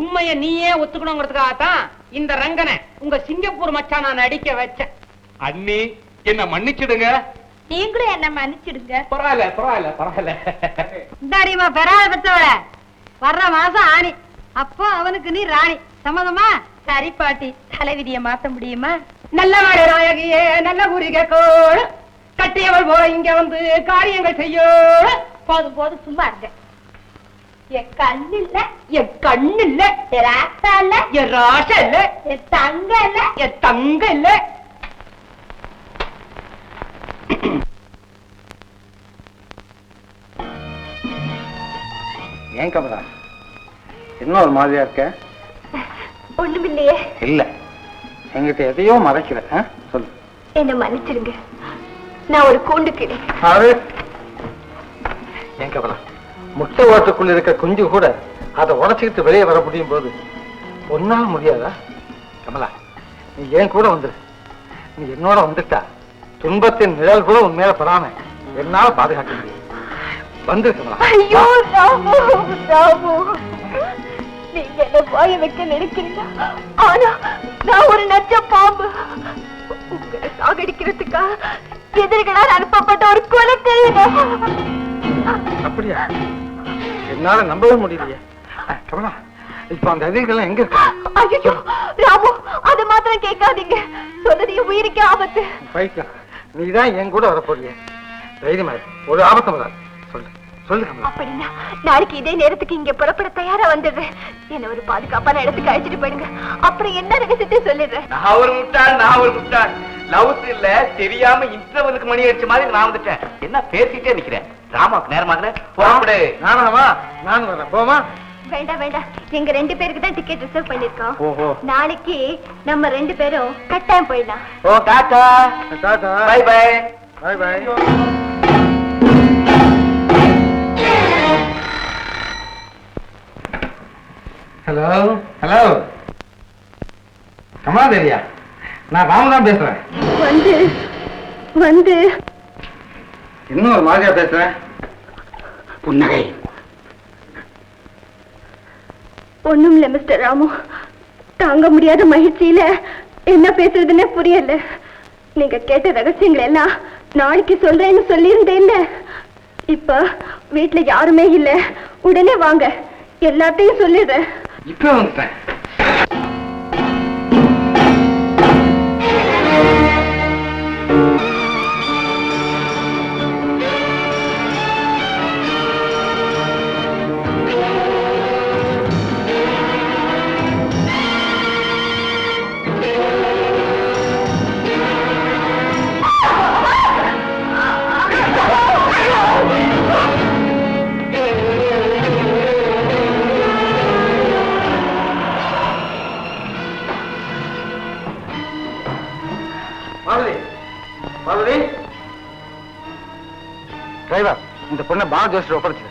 உண்மைய நீயே ஒத்துக்கணுங்கிறதுக்காகத்தான் இந்த ரங்கனை உங்க சிங்கப்பூர் மச்சான் நான் நடிக்க வச்சேன். அண்ணி என்ன மன்னிச்சிடுங்க. நீங்களும் என்ன மன்னிச்சிடுங்க. பரவாயில்ல பரவாயில்ல பரவாயில்ல. இந்தாடிமா பெறாத பெத்தவள, வர்ற மாசம் ஆணி, அப்போ அவனுக்கு நீ ராணி. சம்மதமா? சரி பாட்டி, தலைவிதிய மாத்த முடியுமா? நல்ல மாடு நாயகியே, நல்ல குறிக கோடு கட்டியவள் போல இங்க வந்து காரியங்கள் செய்யோடு. போதும் போதும், சும்மா இருங்க. என் கண்ணு இல்ல, என் கண்ணு இல்ல, என் ராசா இல்ல, என் ராசா இல்ல, என் தங்க இல்ல, என் தங்க இல்ல. ஏன் கமலா என்ன ஒரு மாதிரியா இருக்க? ஒண்ணுமில்லையே. இல்ல, என்கிட்ட எதையோ மறைக்கிற. சொல்லு. என்ன மன்னிச்சிருங்க, நான் ஒரு கூண்டு கிளி. ஏன் கமலா, முட்டை ஓட்டுக்குள்ள இருக்க குஞ்சு கூட அதை உடச்சுக்கிட்டு வெளியே வர முடியும் போது ஒன்னால முடியாதா? கமலா, நீ ஏன் கூட வந்துரு. நீ என்னோட வந்துட்டா துன்பத்தின் நிழல் கூட உன் மேல படாம என்னால பாதுகாக்க முடியும். வந்து கமலா. ஐயோ ராமு, ராமு, நீங்க என்ன வாய வைக்க நினைக்கிறீங்க, ஆனா நான் ஒரு நச்ச பாம்பு. உங்களை சாகடிக்கிறதுக்கா எதிரிகளால் அனுப்பப்பட்ட ஒரு கொலைக்கல்ல. அப்படியா? என்னால நம்பவே முடியலையே. கமலா, இப்ப அந்த எதிரிகள் எங்க இருக்க? ஐயோ ராமு, அது மாத்திரம் கேட்காதீங்க, சொன்னதையும் உயிருக்கு ஆபத்து. போய்க்கலாம், நீதான் என் கூட வரப்போறிய. தைரியமா ஒரு ஆபத்தம் வராது. சொல்லு சொல்லு கமலா. அப்படின்னா நாளைக்கு இதே நேரத்துக்கு இங்க புறப்பட தயாரா வந்துடுறேன். என்ன ஒரு பாதுகாப்பான இடத்துக்கு அழைச்சிட்டு போயிடுங்க, அப்புறம் என்ன ரகசியத்தை சொல்லிடுறேன். நான் ஒரு முட்டாள். லவுஸ் இல்ல, தெரியாம இன்டர்வலுக்கு மணி அடிச்ச மாதிரி நான் வந்துட்டேன். என்ன பேசிட்டே நிக்கிறேன்? ராமாவுக்கு நேரமாகல. புறப்படு. நானும் வரேன். போமா? வேண்டாம் வேண்டாம், எங்க 2 பேருக்கு தான் டிக்கெட் ரிசர்வ் பண்ணிருக்கோம். ஓஹோ. நாளைக்கு நம்ம 2 பேரும் கட்டாயம் போயிடலாம். ஓ tata. Tata. Bye bye. Bye bye. Hello hello கமலாதேவியா, நான் ராமதான் பேசுறேன். வந்து வந்து இன்னும் ஒரு மாதிரியா பேசுறேன். புன்னகை. ஒண்ணும் இல்ல மிஸ்டர் ராமு, தாங்க முடியாத மகிழ்ச்சியில என்ன பேசுறதுன்னே புரியல. நீங்க கேட்ட ரகசியங்கள் எல்லாம் நாளைக்கு சொல்றேன்னு சொல்லியிருந்தேன்ல. இப்ப வீட்டுல யாருமே இல்ல, உடனே வாங்க, எல்லாத்தையும் சொல்லிடுறேன். இப்ப வந்துட்டேன். டிரைவர், இந்த பொண்ணை பால ஜோசியர் ஒப்படைச்சு.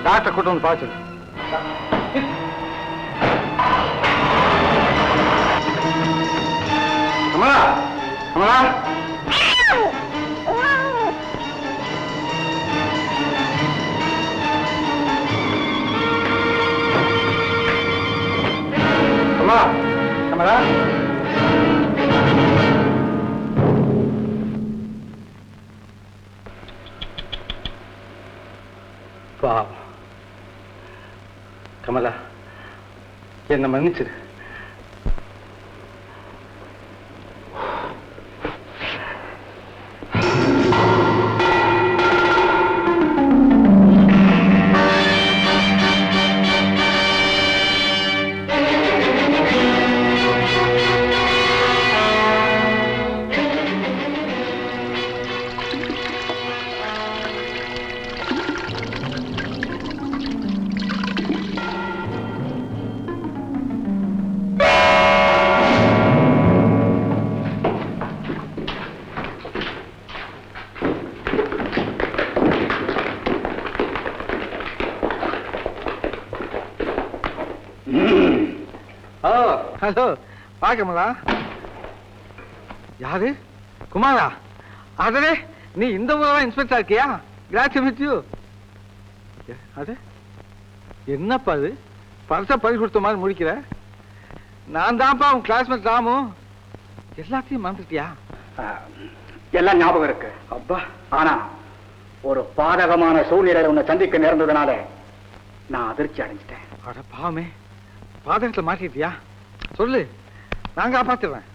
டாக்டர் கூட்டம் வந்து பாச்சு. கமலா, கமலா. கமலா, கமலா. பாவம் கமலா, என்ன மன்னிச்சிரு. ஹலோ பாக்கமலா யாரு குமாரா அதே நீ இந்த ஊரெல்லாம் இன்ஸ்பெக்டர் இருக்கியா கிளாட் டு மீட் யூ அது என்னப்பா அது பரிசா பறி கொடுத்த மாதிரி முடிக்கிற நான் தான்ப்பா உன் கிளாஸ்மேட் ராமு எல்லாத்தையும் மறந்துட்டியா எல்லாம் ஞாபகம் இருக்கு அப்பா ஆனா ஒரு பாதகமான சூழ்நிலையில உன்னை சந்திக்க நேர்ந்ததுனால நான் அதிர்ச்சி அடைஞ்சிட்டேன் அட பாவமே பாதகத்துல மாட்டிட்டியா சொல்லு நான் காப்பாத்துறேன்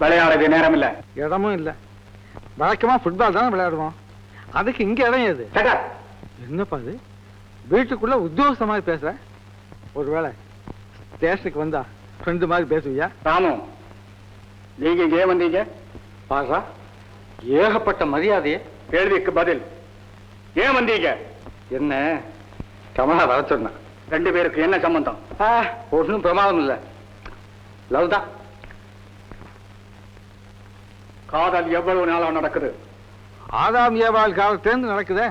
விளையாடுறது நேரம் இல்ல இடமும் இல்ல வழக்கமா ஃபுட்பால் தானே விளையாடுவோம் அதுக்கு இங்க இடம் ஏது என்னப்பா அது வீட்டுக்குள்ள உத்தியோகஸ்த மாதிரி பேசுற ஒருவேளை ஸ்டேஷனுக்கு வந்தா ஃப்ரெண்டு மாதிரி பேசுவியா ராமு நீங்க இங்கே வந்தீங்க பாடுறா ஏகப்பட்ட மரியாதையே கேள்விக்கு பதில் ஏன் வந்தீங்க என்ன கமலா வர சொன்னா 2 பேருக்கு என்ன சம்பந்தம் ஒன்றும் பிரமாதம் இல்ல லவ் தான் காதல் எவ்வளவு நாளா நடக்குது ஆதாம் ஏவாள் காலத்திலிருந்து நடக்குதே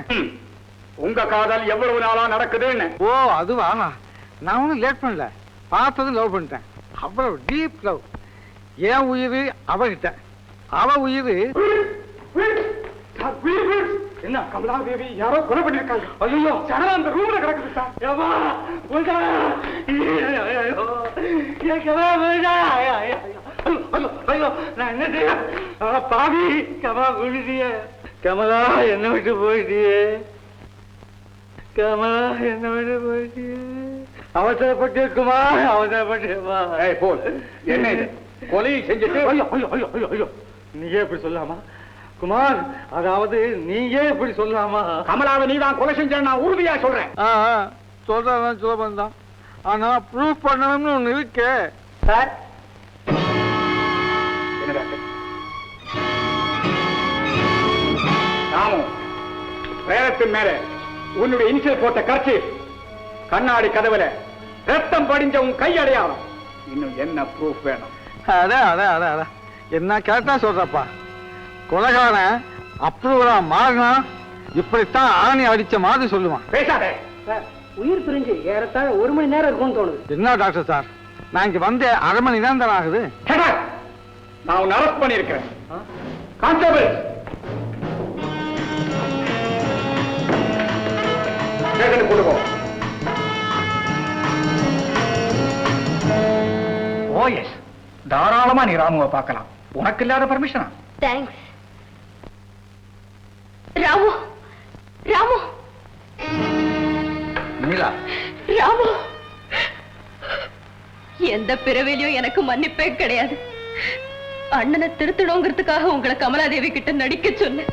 உங்க காதல் எவ்வளவு நாளா நடக்குதுன்னு ஓ அதுவா நான் ஒன்றும் லேட் பண்ணல பார்த்ததும் லவ் பண்ணிட்டேன் அவ்வளவு டீப் லவ் என் உயிர் அவகிட்ட அவ உயிர் என்ன கமலாதேவி யாரோ கொலை பண்ணிருக்காங்க ஐயோ சடலா அந்த ரூம்ல கிடக்குது சார் நான் என்ன செய்ய பாவி கமலா விழுதிய கமலா என்ன விட்டு போயிட்டியே கமலா என்ன விட்டு போயிட்டியே அவசரப்பட்டிருக்குமா அவசரப்பட்டிருமா போல் என்ன இது கொலையை செஞ்சுட்டு ஐயோ ஐயோ ஐயோ ஐயோ ஐயோ நீயே இப்படி சொல்லாமா குமார் அதாவது நீயே இப்படி சொல்லாமா கமலாவை நீதான் கொலை செஞ்ச நான் உறுதியா சொல்றேன் சொல்றதான் சுலபம் தான் ஆனா ப்ரூஃப் பண்ணணும்னு ஒண்ணு இருக்கு சார் என்ன டாக்டர் ராமு வேரத்தின் மேல உன்னுடைய இனிஷியல் போட்ட கர்ச்சி கண்ணாடி கதவுல ரத்தம் படிஞ்ச உன் கை அடையாளம் இன்னும் என்ன ப்ரூஃப் வேணும் அட என்ன கரெக்டா சொல்றப்பா கொலைகாரன் அப்ரூவரா மாறினா இப்படித்தான் ஆணி அடிச்ச மாதிரி சொல்லுவான் பேசாதே உயிர் பிரிஞ்சு ஏறத்தாழ 1 மணி நேரம் இருக்கும்னு தோணுது என்ன டாக்டர் சார் நான் இங்க வந்து 1/2 மணி நேரம் தானே ஆகுது நான் உன்னை அரெஸ்ட் பண்ணிருக்கிறேன் கான்ஸ்டபிள் ஸ்டேஷனுக்கு கொண்டு போ ஓ எஸ் தாராளமா நீ ராமுவை பார்க்கலாம் உனக்கு இல்லாத பர்மிஷனா தேங்க்ஸ் ராமு ராமு நீலா ராமு எந்த பிறவிலையும் எனக்கு மன்னிப்பே கிடையாது அண்ணனை திருத்தணுங்கிறதுக்காக உங்களை கமலாதேவி கிட்ட நடிக்க சொன்னேன்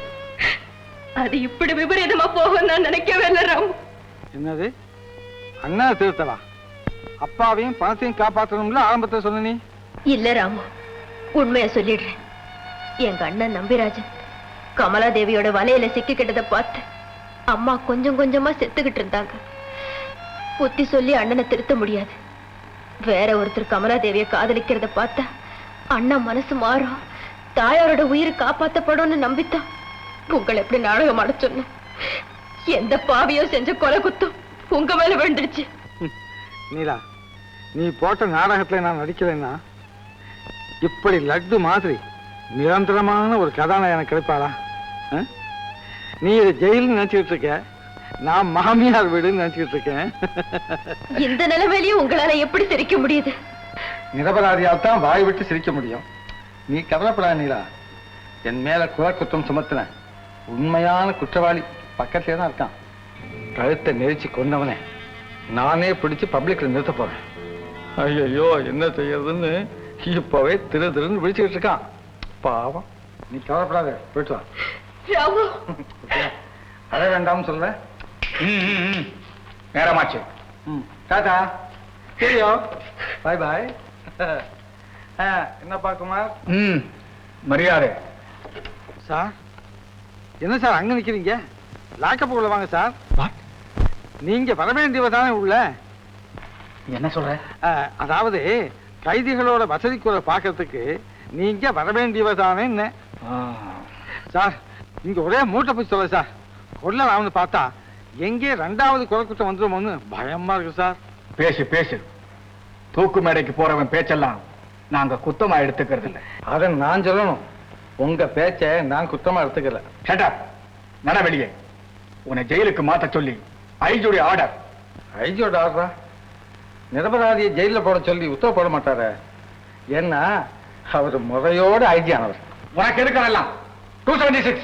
அது இப்படி விபரீதமா போகும் நான் நினைக்கவே இல்லை ராமு என்னது அண்ணா திருத்தலாம் அப்பாவையும் பணத்தையும் காப்பாற்றணும்ல ஆரம்பத்தை சொன்ன நீ இல்ல ராமு உண்மையை சொல்லிடுறேன் எங்க அண்ணன் நம்பிராஜன் கமலாதேவியோட வலையில சிக்கிக்கிட்டதை பார்த்து அம்மா கொஞ்சம் கொஞ்சமா செத்துக்கிட்டு இருந்தாங்க புத்தி சொல்லி அண்ணனை திருத்த முடியாது வேற ஒருத்தர் கமலாதேவியை காதலிக்கிறத பார்த்தா அண்ணன் மனசு மாறும் தாயாரோட உயிர் காப்பாத்தப்படும்னு நம்பித்தான் உங்களை எப்படி நாடகம் ஆட சொன்னேன் எந்த பாவியோ செஞ்ச கொலை குத்தம் உங்க மேல விழுந்துடுச்சு நீலா நீ போட்ட நாடகத்துல நான் நடிக்கலைன்னா இப்படி லட்டு மாதிரி நிரந்தரமான ஒரு கதாநாயகன் கிடைப்பாளா நீ இதை ஜெயில்னு நினைச்சுக்கிட்டு இருக்க நான் மாமியார் வீடுன்னு நினைச்சுக்கிட்டு இருக்கேன் இந்த நிலைமையிலயும் உங்களால எப்படி சிரிக்க முடியுது நிரபராதியால் தான் வாய் விட்டு சிரிக்க முடியும் நீ கவலைப்படா நீலா என் மேல குலக்குற்றம் சுமத்தின உண்மையான குற்றவாளி பக்கத்திலே தான் இருக்கான் கழுத்தை நெரிச்சு கொண்டவனே நானே பிடிச்சு பப்ளிக்ல நிறுத்த போறேன் ஐயோ என்ன செய்யறதுன்னு இப்பவே திருன்னு பிடிச்சுக்கிட்டு இருக்கான் பாவம் நீ கவலைப்படாத போயிட்டு வா ராமு அழ வேண்டாம்னு சொல்ல நேரமாச்சு டாடா சரியோ பாய் பாய் என்னப்பா குமார் மரியாதை சார் என்ன சார் அங்க நிக்கிறீங்க லாக்கப் உள்ள வாங்க சார் நீங்க வர வேண்டியவதானே உள்ள என்ன சொல்ற அதாவது கைதிகளோட வசதிக்குள்ள பாக்கிறதுக்கு நீங்க வர வேண்டியவதானே என்ன சார் இங்க ஒரே மூட்டை போய் சொல்ல சார் கொல்லலாம்னு பார்த்தா எங்கே 2வது கொலை குற்றம் வந்துருமோன்னு பயமா இருக்கு சார் பேசு பேசு தூக்கு மேடைக்கு போறவன் பேச்செல்லாம் நாங்க குத்தமா எடுத்துக்கிறது இல்ல. அதை நான் சொல்லணும். உங்க பேச்சை நான் குத்தமா எடுத்துக்கல. கேட்டா நட வெளியே. உன்னை ஜெயிலுக்கு மாத்த சொல்லி ஐஜோடைய ஆர்டர். ஐஜோட ஆர்டரா? நிரபராதியை ஜெயில போட சொல்லி உத்தரவு போட மாட்டாரு. ஏன்னா அவர் முறையோட ஐஜி ஆனவர். உனக்கு எதுக்கெல்லாம் 276.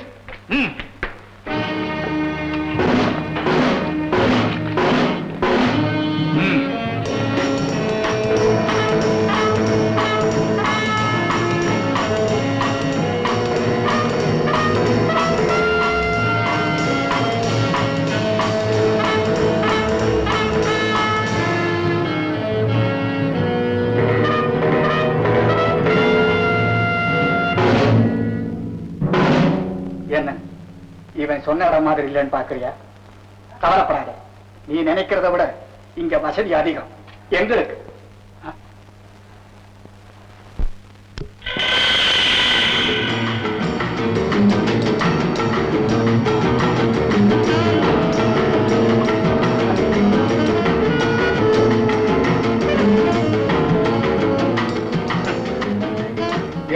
என்ன இவன் சொன்ன இடம் மாதிரி இல்லைன்னு பாக்குறியா? கவலைப்படாத. நீ நினைக்கிறத விட இங்க வசதி அதிகம் எங்களுக்கு.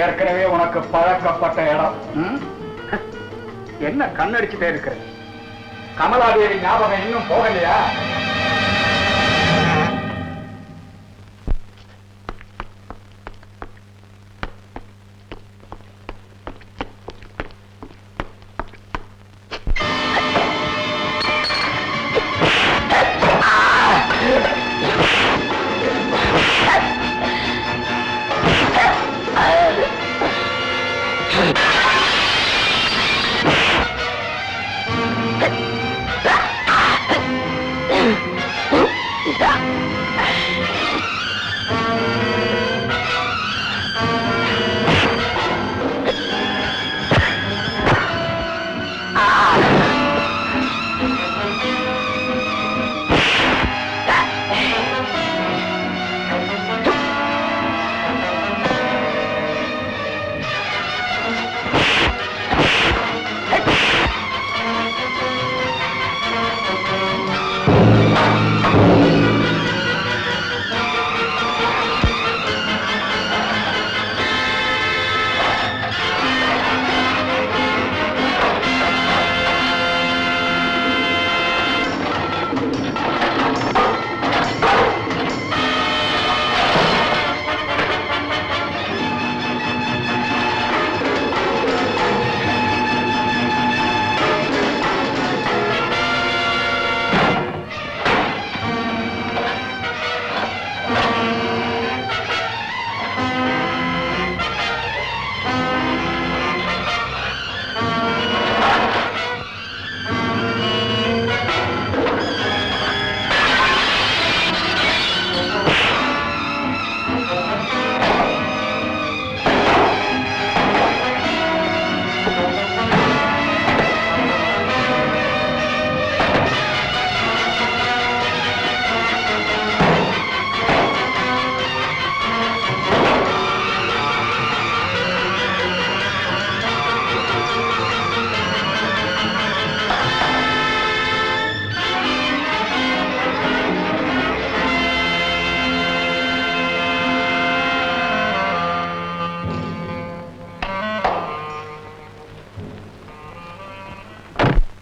ஏற்கனவே உனக்கு பழக்கப்பட்ட இடம். என்ன கண்ணடிச்சுட்டே இருக்கிற? கமலாதேவி ஞாபகம் இன்னும் போகலையா?